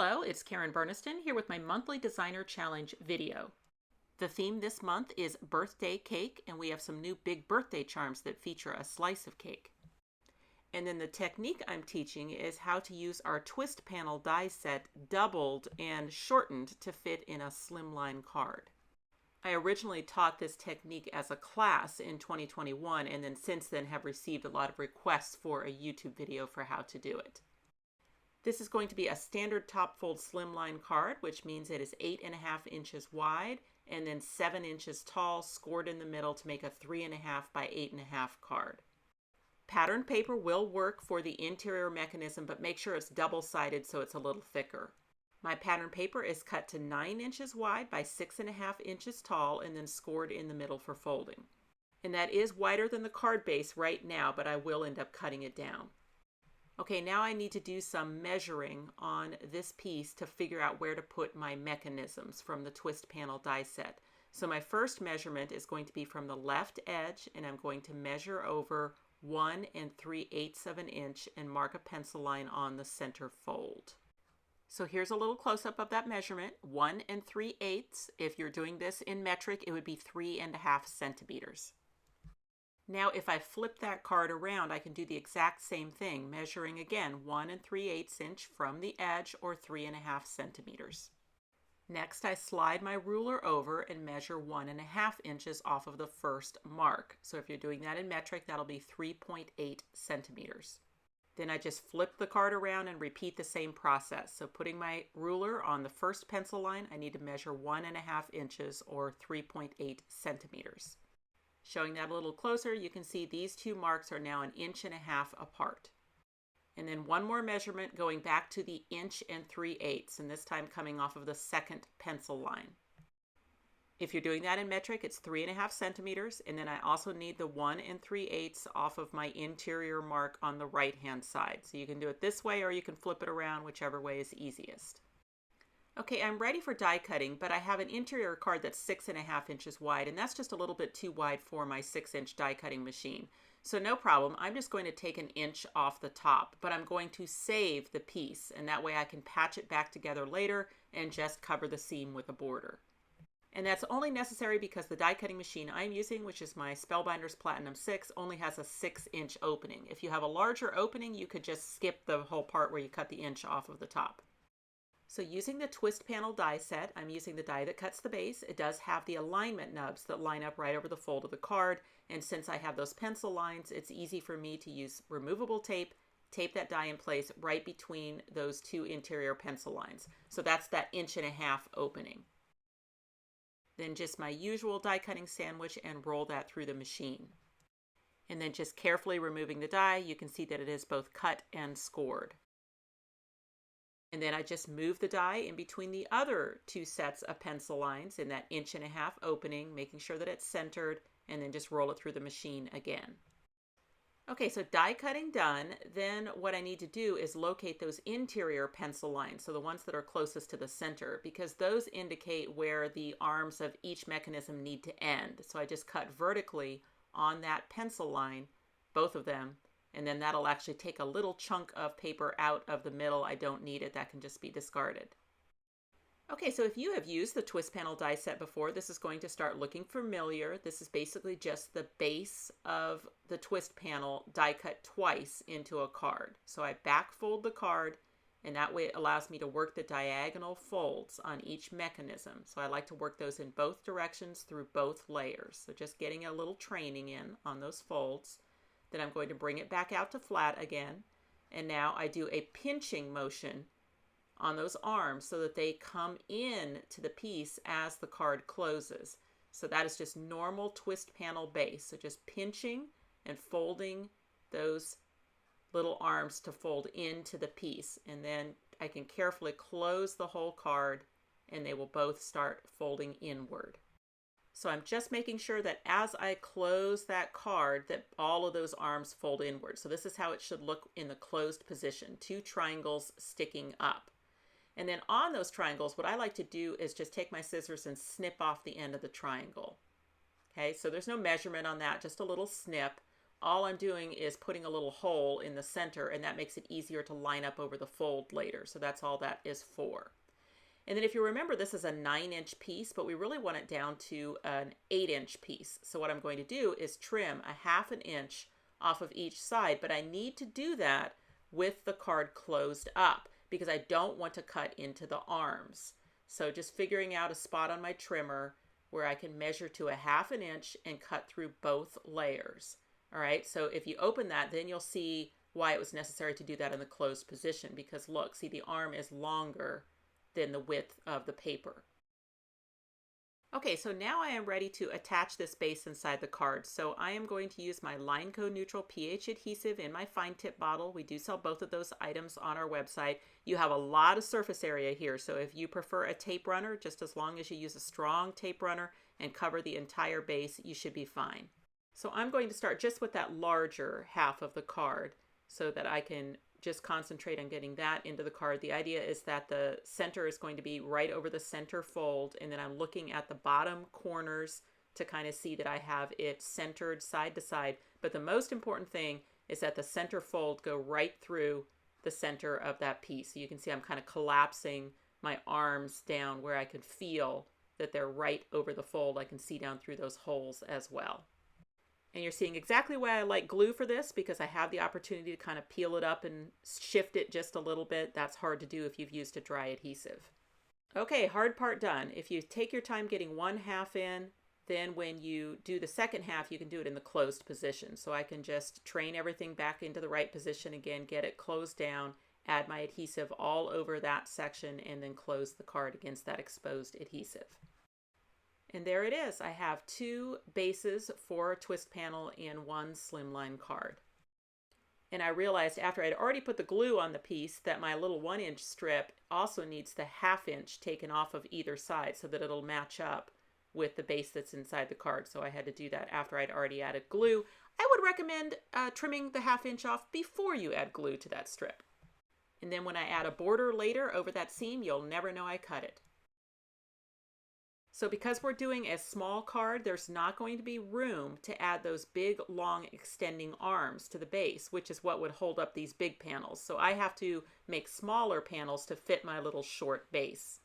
Hello, it's Karen Burniston here with my monthly designer challenge video. The theme this month is birthday cake, and we have some new big birthday charms that feature a slice of cake. And then the technique I'm teaching is how to use our twist panel die set doubled and shortened to fit in a slimline card. I originally taught this technique as a class in 2021 and then since then have received a lot of requests for a YouTube video for how to do it. This is going to be a standard top fold slimline card, which means it is 8.5 inches wide and then 7 inches tall, scored in the middle to make a 3.5 by 8.5 card. Patterned paper will work for the interior mechanism, but make sure it's double-sided so it's a little thicker. My pattern paper is cut to 9 inches wide by 6.5 inches tall and then scored in the middle for folding. And that is wider than the card base right now, but I will end up cutting it down. Okay, now I need to do some measuring on this piece to figure out where to put my mechanisms from the twist panel die set. So my first measurement is going to be from the left edge, and I'm going to measure over 1 3/8 of an inch and mark a pencil line on the center fold. So here's a little close-up of that measurement, 1 3/8. If you're doing this in metric, it would be 3.5 centimeters. Now if I flip that card around, I can do the exact same thing, measuring again 1 3/8 inch from the edge, or 3.5 centimeters. Next, I slide my ruler over and measure 1.5 inches off of the first mark. So if you're doing that in metric, that'll be 3.8 centimeters. Then I just flip the card around and repeat the same process. So putting my ruler on the first pencil line, I need to measure 1.5 inches or 3.8 centimeters. Showing that a little closer, you can see these two marks are now 1.5 inches apart. And then one more measurement going back to the 1 3/8, and this time coming off of the second pencil line. If you're doing that in metric, it's 3.5 centimeters, and then I also need the 1 3/8 off of my interior mark on the right-hand side. So you can do it this way or you can flip it around, whichever way is easiest. Okay, I'm ready for die cutting, but I have an interior card that's 6.5 inches wide, and that's just a little bit too wide for my 6-inch die cutting machine. So no problem, I'm just going to take 1 inch off the top, but I'm going to save the piece, and that way I can patch it back together later and just cover the seam with a border. And that's only necessary because the die cutting machine I'm using, which is my Spellbinders Platinum 6, only has a 6-inch opening. If you have a larger opening, you could just skip the whole part where you cut the inch off of the top. So using the twist panel die set, I'm using the die that cuts the base. It does have the alignment nubs that line up right over the fold of the card, and since I have those pencil lines, it's easy for me to use removable tape, tape that die in place right between those two interior pencil lines. So that's that 1.5 inch opening. Then just my usual die cutting sandwich and roll that through the machine. And then just carefully removing the die, you can see that it is both cut and scored. And then I just move the die in between the other two sets of pencil lines in that 1.5 inch opening, making sure that it's centered, and then just roll it through the machine again. Okay, so die cutting done. Then what I need to do is locate those interior pencil lines, so the ones that are closest to the center, because those indicate where the arms of each mechanism need to end. So I just cut vertically on that pencil line, both of them, and then that'll actually take a little chunk of paper out of the middle. I don't need it, that can just be discarded. Okay, so if you have used the twist panel die set before, this is going to start looking familiar. This is basically just the base of the twist panel die cut twice into a card. So I back fold the card, and that way it allows me to work the diagonal folds on each mechanism. So I like to work those in both directions through both layers. So just getting a little training in on those folds. Then I'm going to bring it back out to flat again. And now I do a pinching motion on those arms so that they come in to the piece as the card closes. So that is just normal twist panel base. So just pinching and folding those little arms to fold into the piece. And then I can carefully close the whole card and they will both start folding inward. So I'm just making sure that as I close that card that all of those arms fold inward. So this is how it should look in the closed position, 2 triangles sticking up. And then on those triangles, what I like to do is just take my scissors and snip off the end of the triangle. Okay, so there's no measurement on that, just a little snip. all I'm doing is putting a little hole in the center, and that makes it easier to line up over the fold later. So that's all that is for. And then if you remember, this is a 9-inch piece, but we really want it down to an 8-inch piece. So what I'm going to do is trim a 1/2 inch off of each side, but I need to do that with the card closed up because I don't want to cut into the arms. So just figuring out a spot on my trimmer where I can measure to a 1/2 inch and cut through both layers. All right, so if you open that, then you'll see why it was necessary to do that in the closed position, because look, see, the arm is longer than the width of the paper. Okay, so now I am ready to attach this base inside the card. So I am going to use my LINECO neutral pH adhesive in my fine tip bottle. We do sell both of those items on our website. You have a lot of surface area here, so if you prefer a tape runner, just as long as you use a strong tape runner and cover the entire base, you should be fine. So I'm going to start just with that larger half of the card so that I can just concentrate on getting that into the card. The idea is that the center is going to be right over the center fold, and then I'm looking at the bottom corners to kind of see that I have it centered side to side. But the most important thing is that the center fold go right through the center of that piece. So you can see I'm kind of collapsing my arms down where I can feel that they're right over the fold. I can see down through those holes as well. And you're seeing exactly why I like glue for this, because I have the opportunity to kind of peel it up and shift it just a little bit. That's hard to do if you've used a dry adhesive. Okay, hard part done. If you take your time getting 1/2 in, then when you do the second half, you can do it in the closed position. So I can just train everything back into the right position again, get it closed down, add my adhesive all over that section, and then close the card against that exposed adhesive. And there it is. I have 2 bases for a twist panel and 1 slimline card. And I realized after I'd already put the glue on the piece that my little 1-inch strip also needs the 1/2 inch taken off of either side so that it'll match up with the base that's inside the card. So I had to do that after I'd already added glue. I would recommend trimming the 1/2 inch off before you add glue to that strip. And then when I add a border later over that seam, you'll never know I cut it. So because we're doing a small card, there's not going to be room to add those big, long, extending arms to the base, which is what would hold up these big panels. So I have to make smaller panels to fit my little short base.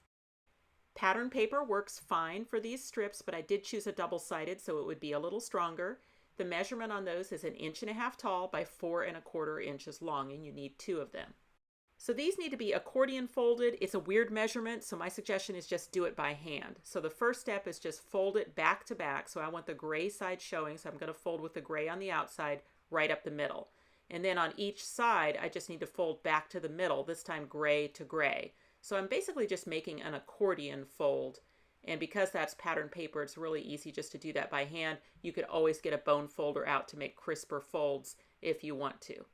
Pattern paper works fine for these strips, but I did choose a double-sided so it would be a little stronger. The measurement on those is 1.5 inches tall by 4¼ inches long, and you need 2 of them. So these need to be accordion folded. It's a weird measurement, so my suggestion is just do it by hand. So the first step is just fold it back to back. So I want the gray side showing, so I'm going to fold with the gray on the outside right up the middle. And then on each side, I just need to fold back to the middle, this time gray to gray. So I'm basically just making an accordion fold. And because that's pattern paper, it's really easy just to do that by hand. You could always get a bone folder out to make crisper folds if you want to.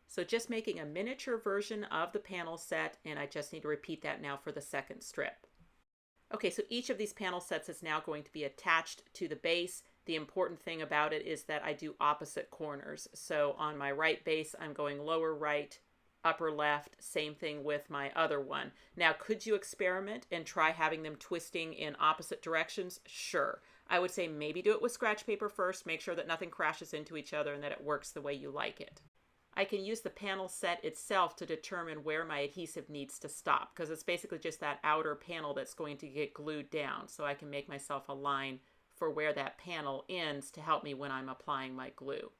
So just making a miniature version of the panel set, and I just need to repeat that now for the second strip. Okay, so each of these panel sets is now going to be attached to the base. The important thing about it is that I do opposite corners. So on my right base, I'm going lower right, upper left, same thing with my other one. Now, could you experiment and try having them twisting in opposite directions? Sure. I would say maybe do it with scratch paper first, make sure that nothing crashes into each other and that it works the way you like it. I can use the panel set itself to determine where my adhesive needs to stop, because it's basically just that outer panel that's going to get glued down. So I can make myself a line for where that panel ends to help me when I'm applying my glue.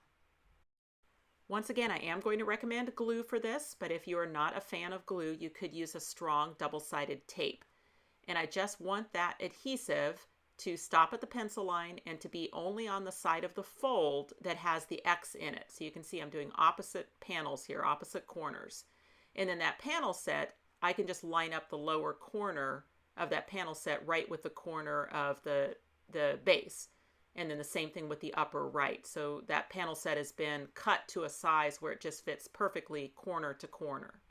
Once again, I am going to recommend glue for this, but if you are not a fan of glue, you could use a strong double-sided tape. And I just want that adhesive to stop at the pencil line and to be only on the side of the fold that has the X in it. So you can see I'm doing opposite panels here, opposite corners. And then that panel set, I can just line up the lower corner of that panel set right with the corner of the base. And then the same thing with the upper right. So that panel set has been cut to a size where it just fits perfectly corner to corner.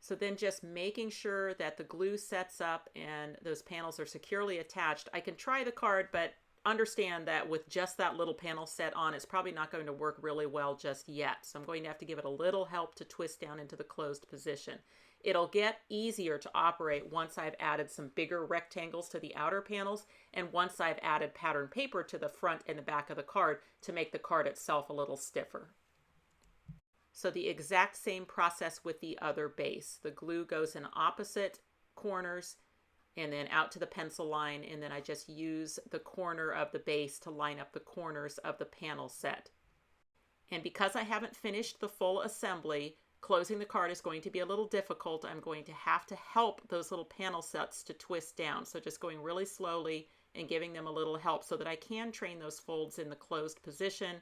So then just making sure that the glue sets up and those panels are securely attached. I can try the card, but understand that with just that little panel set on, it's probably not going to work really well just yet. So I'm going to have to give it a little help to twist down into the closed position. It'll get easier to operate once I've added some bigger rectangles to the outer panels and once I've added pattern paper to the front and the back of the card to make the card itself a little stiffer. So the exact same process with the other base. The glue goes in opposite corners and then out to the pencil line, and then I just use the corner of the base to line up the corners of the panel set. And because I haven't finished the full assembly, closing the card is going to be a little difficult. I'm going to have to help those little panel sets to twist down. So just going really slowly and giving them a little help so that I can train those folds in the closed position.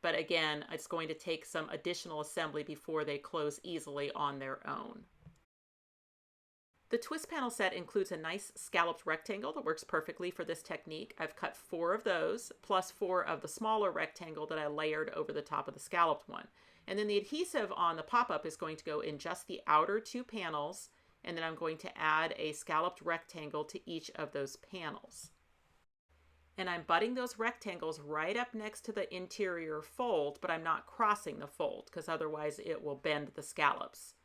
But again, it's going to take some additional assembly before they close easily on their own. The twist panel set includes a nice scalloped rectangle that works perfectly for this technique. I've cut 4 of those, plus 4 of the smaller rectangle that I layered over the top of the scalloped one. And then the adhesive on the pop-up is going to go in just the outer 2 panels, and then I'm going to add a scalloped rectangle to each of those panels. And I'm butting those rectangles right up next to the interior fold, but I'm not crossing the fold because otherwise it will bend the scallops.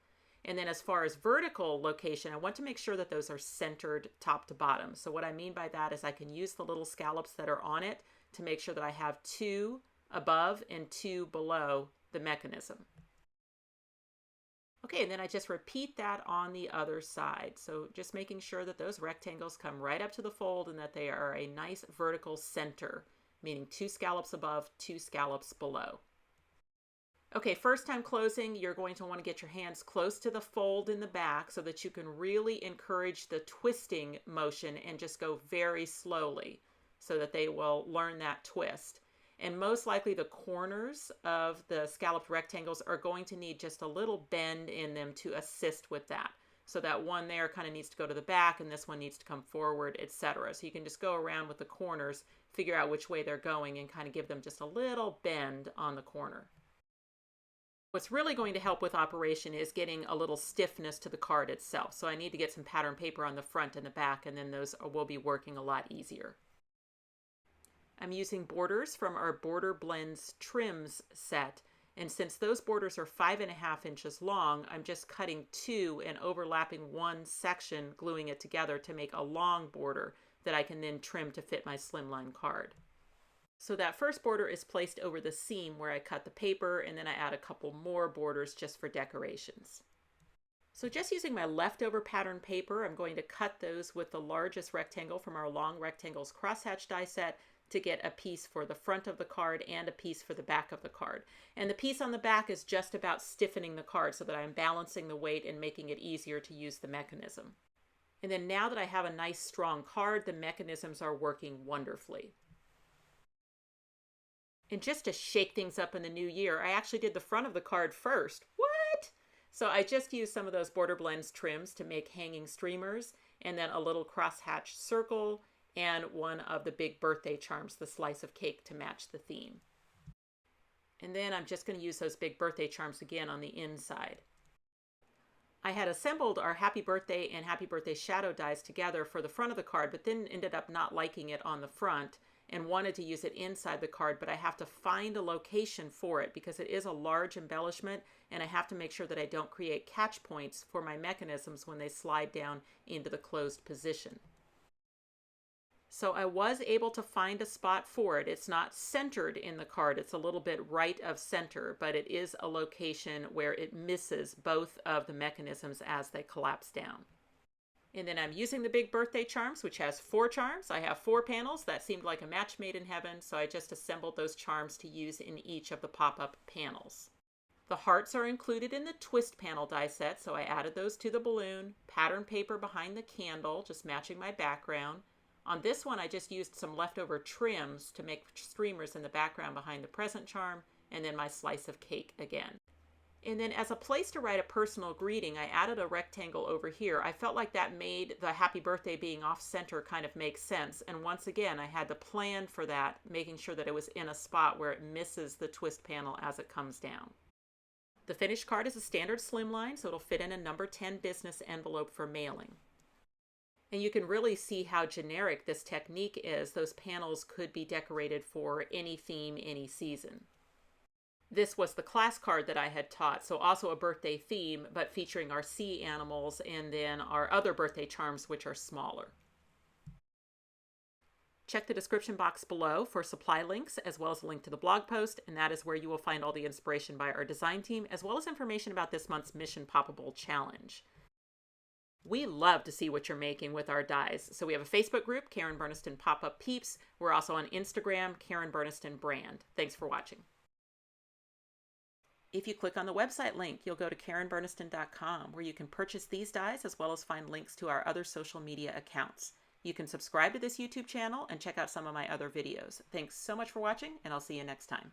And then as far as vertical location, I want to make sure that those are centered top to bottom. So what I mean by that is I can use the little scallops that are on it to make sure that I have 2 above and 2 below the mechanism. Okay, and then I just repeat that on the other side. So just making sure that those rectangles come right up to the fold and that they are a nice vertical center, meaning 2 scallops above, 2 scallops below. Okay, first time closing, you're going to want to get your hands close to the fold in the back so that you can really encourage the twisting motion and just go very slowly so that they will learn that twist. And most likely the corners of the scalloped rectangles are going to need just a little bend in them to assist with that. So that one there kind of needs to go to the back and this one needs to come forward, etc. So you can just go around with the corners, figure out which way they're going and kind of give them just a little bend on the corner. What's really going to help with operation is getting a little stiffness to the card itself. So I need to get some pattern paper on the front and the back, and then those will be working a lot easier. I'm using borders from our Border Blends trims set, and since those borders are 5.5 inches long, I'm just cutting 2 and overlapping 1 section, gluing it together to make a long border that I can then trim to fit my Slimline card. So that first border is placed over the seam where I cut the paper, and then I add a couple more borders just for decorations. So just using my leftover pattern paper, I'm going to cut those with the largest rectangle from our Long Rectangles Crosshatch die set to get a piece for the front of the card and a piece for the back of the card. And the piece on the back is just about stiffening the card so that I'm balancing the weight and making it easier to use the mechanism. And then now that I have a nice strong card, the mechanisms are working wonderfully. And just to shake things up in the new year, I actually did the front of the card first. What? So I just used some of those Border Blends trims to make hanging streamers, and then a little crosshatch circle, and one of the big birthday charms, the slice of cake, to match the theme. And then I'm just going to use those big birthday charms again on the inside. I had assembled our Happy Birthday and Happy Birthday shadow dies together for the front of the card, but then ended up not liking it on the front and wanted to use it inside the card, but I have to find a location for it because it is a large embellishment, and I have to make sure that I don't create catch points for my mechanisms when they slide down into the closed position. So I was able to find a spot for it. It's not centered in the card. It's a little bit right of center, but it is a location where it misses both of the mechanisms as they collapse down. And then I'm using the big birthday charms, which has 4 charms. I have 4 panels. That seemed like a match made in heaven, so I just assembled those charms to use in each of the pop-up panels. The hearts are included in the twist panel die set, so I added those to the balloon. Pattern paper behind the candle, just matching my background. On this one, I just used some leftover trims to make streamers in the background behind the present charm, and then my slice of cake again. And then as a place to write a personal greeting, I added a rectangle over here. I felt like that made the happy birthday being off center kind of make sense. And once again, I had to plan for that, making sure that it was in a spot where it misses the twist panel as it comes down. The finished card is a standard Slimline, so it'll fit in a number 10 business envelope for mailing. And you can really see how generic this technique is. Those panels could be decorated for any theme, any season. This was the class card that I had taught, so also a birthday theme, but featuring our sea animals and then our other birthday charms, which are smaller. Check the description box below for supply links, as well as a link to the blog post, and that is where you will find all the inspiration by our design team, as well as information about this month's Mission Poppable Challenge. We love to see what you're making with our dies. So we have a Facebook group, Karen Burniston Pop-Up Peeps. We're also on Instagram, Karen Burniston Brand. Thanks for watching. If you click on the website link, you'll go to KarenBurniston.com, where you can purchase these dies as well as find links to our other social media accounts. You can subscribe to this YouTube channel and check out some of my other videos. Thanks so much for watching, and I'll see you next time.